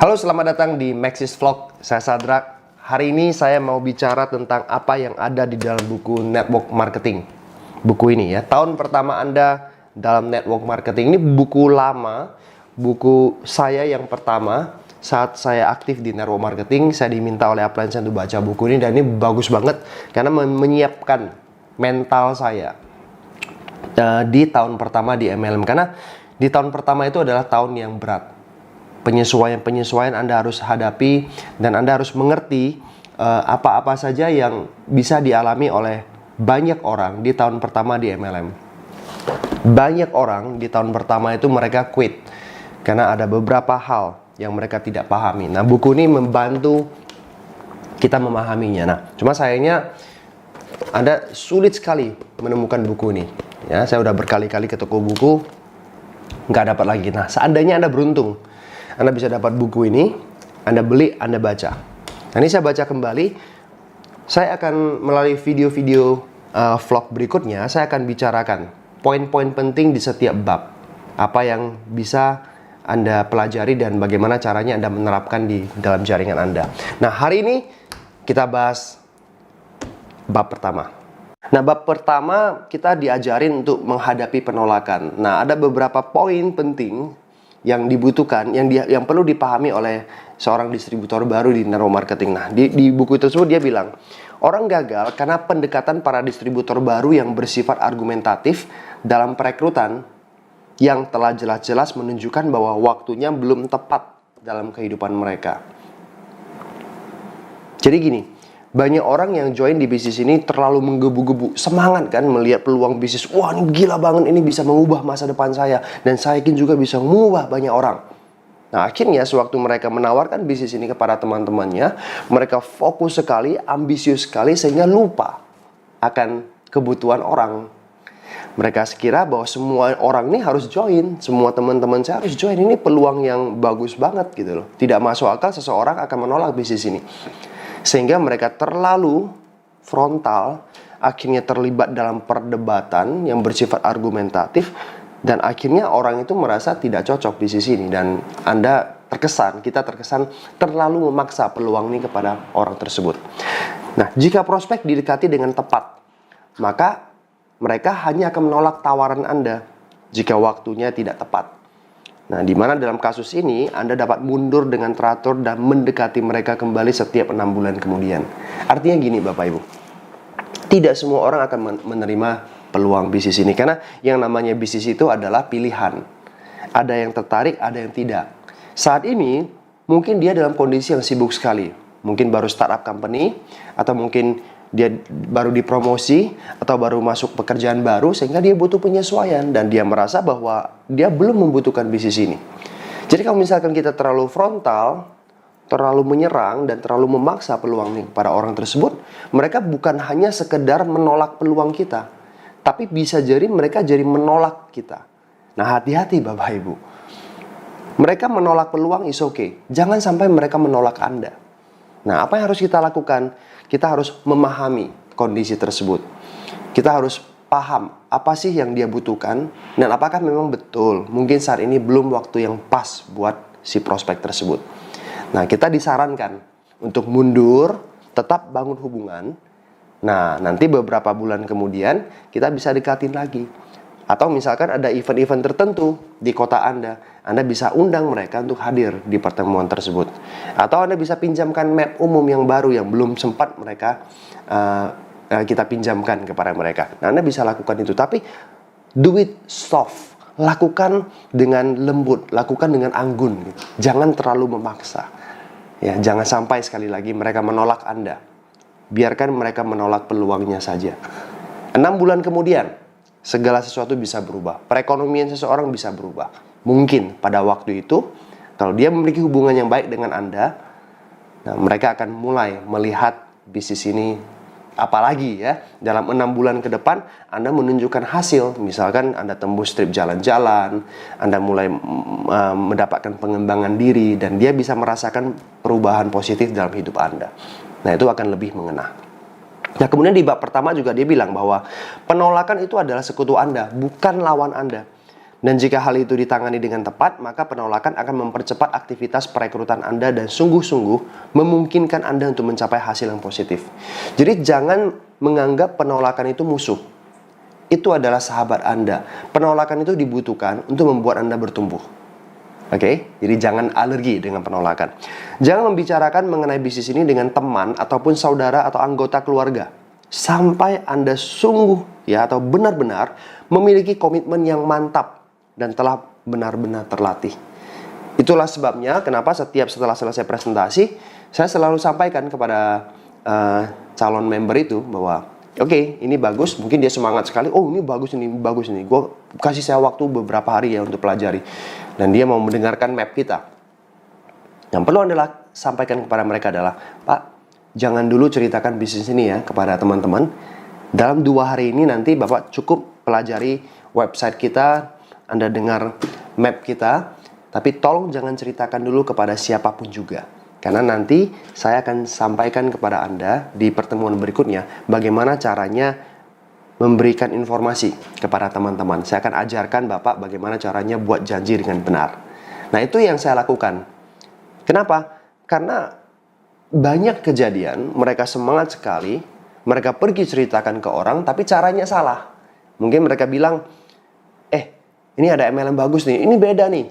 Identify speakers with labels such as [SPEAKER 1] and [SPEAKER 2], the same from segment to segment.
[SPEAKER 1] Halo, selamat datang di Maxis Vlog. Saya Sadrak. Hari ini saya mau bicara tentang apa yang ada di dalam buku Network Marketing. Buku ini ya, tahun pertama Anda dalam network marketing. Ini buku lama, buku saya yang pertama saat saya aktif di network marketing. Saya diminta oleh upline saya untuk baca buku ini, dan ini bagus banget karena menyiapkan mental saya di tahun pertama di MLM. Karena di tahun pertama itu adalah tahun yang berat. Penyesuaian Anda harus hadapi, dan Anda harus mengerti apa-apa saja yang bisa dialami oleh banyak orang di tahun pertama di MLM. Banyak orang di tahun pertama itu mereka quit karena ada beberapa hal yang mereka tidak pahami. Nah, buku ini membantu kita memahaminya. Nah, cuma sayangnya Anda sulit sekali menemukan buku ini. Ya, saya udah berkali-kali ke toko buku, nggak dapat lagi. Nah, seandainya Anda beruntung, Anda bisa dapat buku ini, Anda beli, Anda baca. Nah, ini saya baca kembali. Saya akan melalui video-video vlog berikutnya, saya akan bicarakan poin-poin penting di setiap bab. Apa yang bisa Anda pelajari dan bagaimana caranya Anda menerapkan di dalam jaringan Anda. Nah, hari ini kita bahas bab pertama. Nah, bab pertama kita diajarin untuk menghadapi penolakan. Nah, ada beberapa poin penting yang dibutuhkan, yang perlu dipahami oleh seorang distributor baru di network marketing. Nah, di buku tersebut dia bilang, orang gagal karena pendekatan para distributor baru yang bersifat argumentatif dalam perekrutan, yang telah jelas-jelas menunjukkan bahwa waktunya belum tepat dalam kehidupan mereka. Jadi gini, banyak orang yang join di bisnis ini terlalu menggebu-gebu, semangat kan melihat peluang bisnis. Wah, ini gila banget, ini bisa mengubah masa depan saya, dan saya yakin juga bisa mengubah banyak orang. Nah, akhirnya sewaktu mereka menawarkan bisnis ini kepada teman-temannya, mereka fokus sekali, ambisius sekali, sehingga lupa akan kebutuhan orang. Mereka sekira bahwa semua orang ini harus join, semua teman-teman saya harus join, ini peluang yang bagus banget gitu loh. Tidak masuk akal seseorang akan menolak bisnis ini. Sehingga mereka terlalu frontal, akhirnya terlibat dalam perdebatan yang bersifat argumentatif, dan akhirnya orang itu merasa tidak cocok di sisi ini, dan kita terkesan terlalu memaksa peluang ini kepada orang tersebut. Nah, jika prospek didekati dengan tepat, maka mereka hanya akan menolak tawaran Anda jika waktunya tidak tepat. Nah, di mana dalam kasus ini Anda dapat mundur dengan teratur dan mendekati mereka kembali setiap 6 bulan kemudian. Artinya gini Bapak Ibu, tidak semua orang akan menerima peluang bisnis ini, karena yang namanya bisnis itu adalah pilihan. Ada yang tertarik, ada yang tidak. Saat ini mungkin dia dalam kondisi yang sibuk sekali, mungkin baru startup company, atau mungkin dia baru dipromosi, atau baru masuk pekerjaan baru, sehingga dia butuh penyesuaian, dan dia merasa bahwa dia belum membutuhkan bisnis ini. Jadi kalau misalkan kita terlalu frontal, terlalu menyerang, dan terlalu memaksa peluang ini kepada orang tersebut, mereka bukan hanya sekedar menolak peluang kita, tapi bisa jadi mereka jadi menolak kita. Nah, hati-hati Bapak Ibu. Mereka menolak peluang is okay. Jangan sampai mereka menolak Anda. Nah, apa yang harus kita lakukan? Kita harus memahami kondisi tersebut. Kita harus paham apa sih yang dia butuhkan, dan apakah memang betul mungkin saat ini belum waktu yang pas buat si prospek tersebut. Nah, kita disarankan untuk mundur, tetap bangun hubungan. Nah, nanti beberapa bulan kemudian kita bisa dekatin lagi. Atau misalkan ada event-event tertentu di kota Anda bisa undang mereka untuk hadir di pertemuan tersebut. Atau Anda bisa pinjamkan map umum yang baru yang belum sempat kita pinjamkan kepada mereka. Nah, Anda bisa lakukan itu, tapi do it soft. Lakukan dengan lembut, lakukan dengan anggun. Jangan terlalu memaksa. Ya, jangan sampai sekali lagi mereka menolak Anda. Biarkan mereka menolak peluangnya saja. 6 bulan kemudian, segala sesuatu bisa berubah. Perekonomian seseorang bisa berubah. Mungkin pada waktu itu, kalau dia memiliki hubungan yang baik dengan Anda, nah, mereka akan mulai melihat bisnis ini. Apalagi ya, dalam 6 bulan ke depan Anda menunjukkan hasil. Misalkan Anda tembus trip jalan-jalan, Anda mulai mendapatkan pengembangan diri, dan dia bisa merasakan perubahan positif dalam hidup Anda. Nah, itu akan lebih mengena. Nah, kemudian di bab pertama juga dia bilang bahwa penolakan itu adalah sekutu Anda, bukan lawan Anda. Dan jika hal itu ditangani dengan tepat, maka penolakan akan mempercepat aktivitas perekrutan Anda dan sungguh-sungguh memungkinkan Anda untuk mencapai hasil yang positif. Jadi jangan menganggap penolakan itu musuh. Itu adalah sahabat Anda. Penolakan itu dibutuhkan untuk membuat Anda bertumbuh. Oke? Jadi jangan alergi dengan penolakan. Jangan membicarakan mengenai bisnis ini dengan teman ataupun saudara atau anggota keluarga sampai Anda sungguh atau benar-benar memiliki komitmen yang mantap dan telah benar-benar terlatih. Itulah sebabnya kenapa setelah selesai presentasi, saya selalu sampaikan kepada calon member itu bahwa oke, ini bagus, mungkin dia semangat sekali, oh ini bagus ini, gue kasih saya waktu beberapa hari ya untuk pelajari. Dan dia mau mendengarkan map kita. Yang perlu Anda sampaikan kepada mereka adalah, Pak, jangan dulu ceritakan bisnis ini ya kepada teman-teman. Dalam 2 hari ini nanti Bapak cukup pelajari website kita, Anda dengar map kita, tapi tolong jangan ceritakan dulu kepada siapapun juga. Karena nanti saya akan sampaikan kepada Anda di pertemuan berikutnya bagaimana caranya memberikan informasi kepada teman-teman. Saya akan ajarkan Bapak bagaimana caranya buat janji dengan benar. Nah, itu yang saya lakukan. Kenapa? Karena banyak kejadian mereka semangat sekali, mereka pergi ceritakan ke orang, tapi caranya salah. Mungkin mereka bilang, ini ada MLM bagus nih, ini beda nih.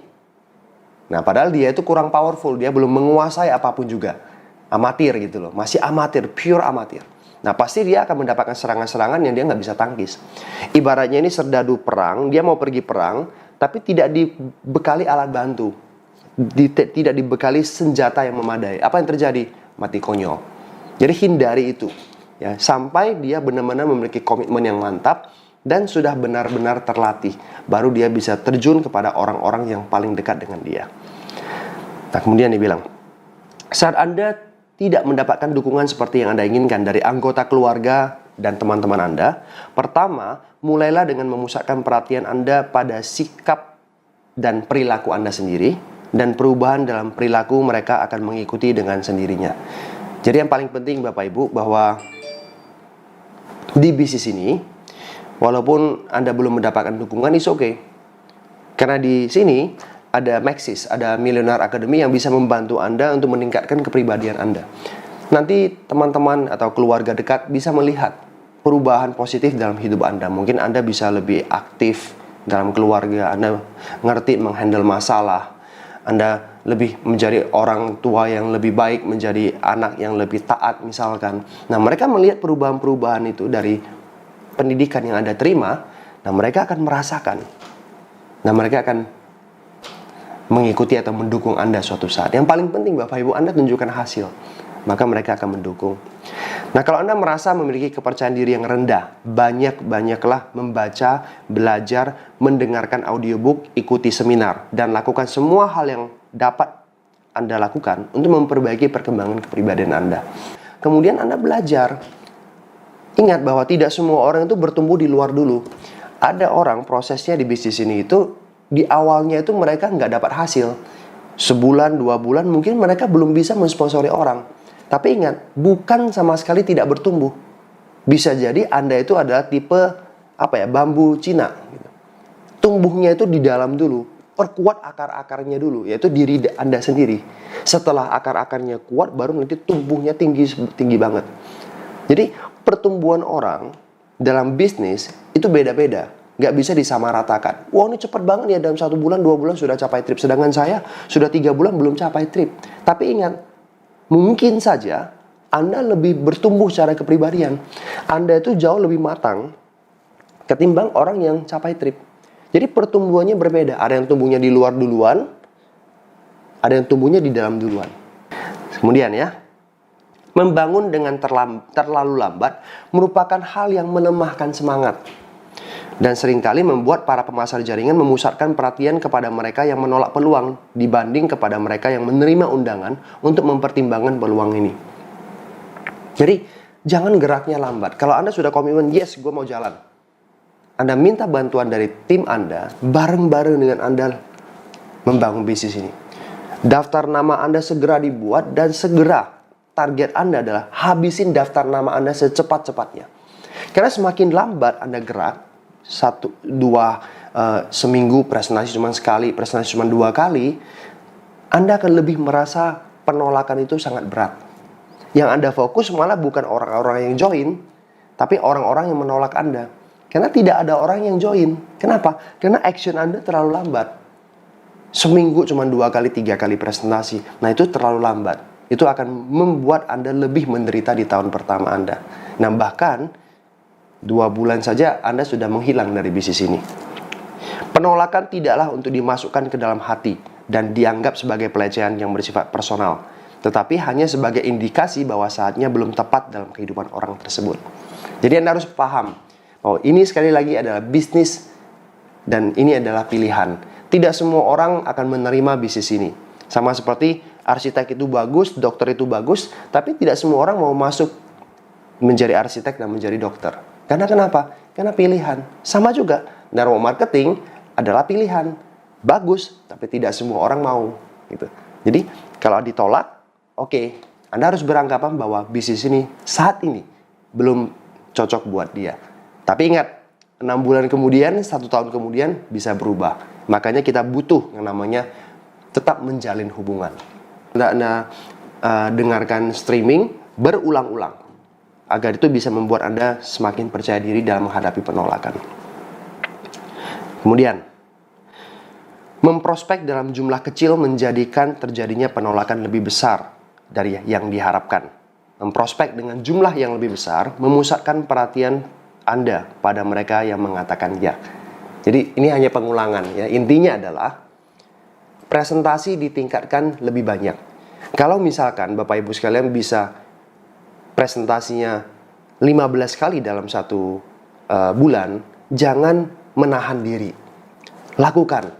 [SPEAKER 1] Nah, padahal dia itu kurang powerful, dia belum menguasai apapun juga. Amatir gitu loh, masih amatir, pure amatir. Nah, pasti dia akan mendapatkan serangan-serangan yang dia nggak bisa tangkis. Ibaratnya ini serdadu perang, dia mau pergi perang, tapi tidak dibekali alat bantu. Tidak dibekali senjata yang memadai. Apa yang terjadi? Mati konyol. Jadi hindari itu. Ya, sampai dia benar-benar memiliki komitmen yang mantap, dan sudah benar-benar terlatih, baru dia bisa terjun kepada orang-orang yang paling dekat dengan dia. Nah, kemudian dia bilang, saat Anda tidak mendapatkan dukungan seperti yang Anda inginkan dari anggota keluarga dan teman-teman Anda, pertama, mulailah dengan memusatkan perhatian Anda pada sikap dan perilaku Anda sendiri, dan perubahan dalam perilaku mereka akan mengikuti dengan sendirinya. Jadi yang paling penting Bapak Ibu, bahwa di bisnis ini, walaupun Anda belum mendapatkan dukungan, it's okay. Karena di sini ada Maxis, ada Millionaire Academy yang bisa membantu Anda untuk meningkatkan kepribadian Anda. Nanti teman-teman atau keluarga dekat bisa melihat perubahan positif dalam hidup Anda. Mungkin Anda bisa lebih aktif dalam keluarga, Anda ngerti menghandle masalah, Anda lebih menjadi orang tua yang lebih baik, menjadi anak yang lebih taat misalkan. Nah, mereka melihat perubahan-perubahan itu dari pendidikan yang Anda terima, nah mereka akan merasakan. Nah, mereka akan mengikuti atau mendukung Anda suatu saat. Yang paling penting Bapak Ibu, Anda tunjukkan hasil, maka mereka akan mendukung. Nah, kalau Anda merasa memiliki kepercayaan diri yang rendah, banyak-banyaklah membaca, belajar, mendengarkan audiobook, ikuti seminar, dan lakukan semua hal yang dapat Anda lakukan untuk memperbaiki perkembangan kepribadian Anda. Kemudian Anda belajar. Ingat bahwa tidak semua orang itu bertumbuh di luar dulu. Ada orang prosesnya di bisnis ini itu, di awalnya itu mereka nggak dapat hasil. Sebulan, 2 bulan mungkin mereka belum bisa mensponsori orang. Tapi ingat, bukan sama sekali tidak bertumbuh. Bisa jadi Anda itu adalah tipe bambu Cina. Tumbuhnya itu di dalam dulu. Perkuat akar-akarnya dulu, yaitu diri Anda sendiri. Setelah akar-akarnya kuat, baru nanti tumbuhnya tinggi banget. Jadi pertumbuhan orang dalam bisnis itu beda-beda, nggak bisa disamaratakan. Wah, ini cepat banget ya, dalam 1 bulan, 2 bulan sudah capai trip. Sedangkan saya sudah 3 bulan belum capai trip. Tapi ingat, mungkin saja Anda lebih bertumbuh secara kepribadian. Anda itu jauh lebih matang ketimbang orang yang capai trip. Jadi pertumbuhannya berbeda. Ada yang tumbuhnya di luar duluan, ada yang tumbuhnya di dalam duluan. Kemudian ya, membangun dengan terlalu lambat merupakan hal yang melemahkan semangat. Dan seringkali membuat para pemasar jaringan memusatkan perhatian kepada mereka yang menolak peluang dibanding kepada mereka yang menerima undangan untuk mempertimbangkan peluang ini. Jadi, jangan geraknya lambat. Kalau Anda sudah komitmen, yes, gue mau jalan. Anda minta bantuan dari tim Anda, bareng-bareng dengan Anda membangun bisnis ini. Daftar nama Anda segera dibuat, dan segera target Anda adalah habisin daftar nama Anda secepat-cepatnya. Karena semakin lambat Anda gerak, 1, 2 seminggu presentasi cuma sekali, presentasi cuma 2 kali, Anda akan lebih merasa penolakan itu sangat berat. Yang Anda fokus malah bukan orang-orang yang join, tapi orang-orang yang menolak Anda. Karena tidak ada orang yang join. Kenapa? Karena action Anda terlalu lambat. Seminggu cuma 2 kali, 3 kali presentasi. Nah, itu terlalu lambat. Itu akan membuat Anda lebih menderita di tahun pertama Anda. Nah, bahkan 2 bulan saja Anda sudah menghilang dari bisnis ini. Penolakan tidaklah untuk dimasukkan ke dalam hati dan dianggap sebagai pelecehan yang bersifat personal, tetapi hanya sebagai indikasi bahwa saatnya belum tepat dalam kehidupan orang tersebut. Jadi Anda harus paham bahwa ini sekali lagi adalah bisnis dan ini adalah pilihan. Tidak semua orang akan menerima bisnis ini. Sama seperti arsitek itu bagus, dokter itu bagus, tapi tidak semua orang mau masuk menjadi arsitek dan menjadi dokter. Karena kenapa? Karena pilihan. Sama juga, network marketing adalah pilihan. Bagus, tapi tidak semua orang mau. Gitu. Jadi, kalau ditolak, oke, Anda harus beranggapan bahwa bisnis ini saat ini belum cocok buat dia. Tapi ingat, 6 bulan kemudian, 1 tahun kemudian bisa berubah. Makanya kita butuh yang namanya tetap menjalin hubungan. Anda dengarkan streaming berulang-ulang agar itu bisa membuat Anda semakin percaya diri dalam menghadapi penolakan. Kemudian, memprospek dalam jumlah kecil menjadikan terjadinya penolakan lebih besar dari yang diharapkan. Memprospek dengan jumlah yang lebih besar memusatkan perhatian Anda pada mereka yang mengatakan ya. Jadi ini hanya pengulangan ya. Intinya adalah presentasi ditingkatkan lebih banyak. Kalau misalkan Bapak Ibu sekalian bisa presentasinya 15 kali dalam 1 bulan, jangan menahan diri. Lakukan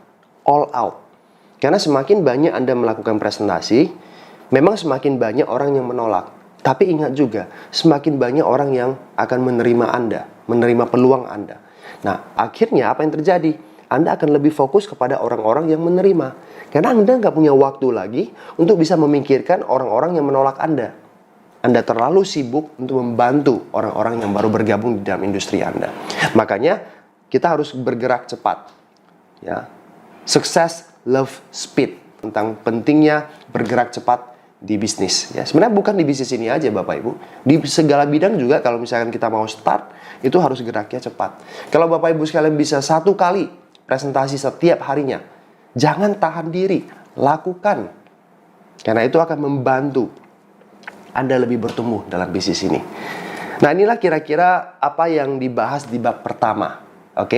[SPEAKER 1] all out. Karena semakin banyak Anda melakukan presentasi, memang semakin banyak orang yang menolak. Tapi ingat juga, semakin banyak orang yang akan menerima Anda, menerima peluang Anda. Nah, akhirnya apa yang terjadi? Anda akan lebih fokus kepada orang-orang yang menerima. Karena Anda nggak punya waktu lagi untuk bisa memikirkan orang-orang yang menolak Anda. Anda terlalu sibuk untuk membantu orang-orang yang baru bergabung di dalam industri Anda. Makanya, kita harus bergerak cepat. Ya. Success, love, speed. Tentang pentingnya bergerak cepat di bisnis. Ya, sebenarnya bukan di bisnis ini aja Bapak Ibu. Di segala bidang juga kalau misalkan kita mau start, itu harus geraknya cepat. Kalau Bapak Ibu sekalian bisa 1 kali presentasi setiap harinya, jangan tahan diri, lakukan. Karena itu akan membantu Anda lebih bertumbuh dalam bisnis ini. Nah, inilah kira-kira apa yang dibahas di bab pertama. Oke?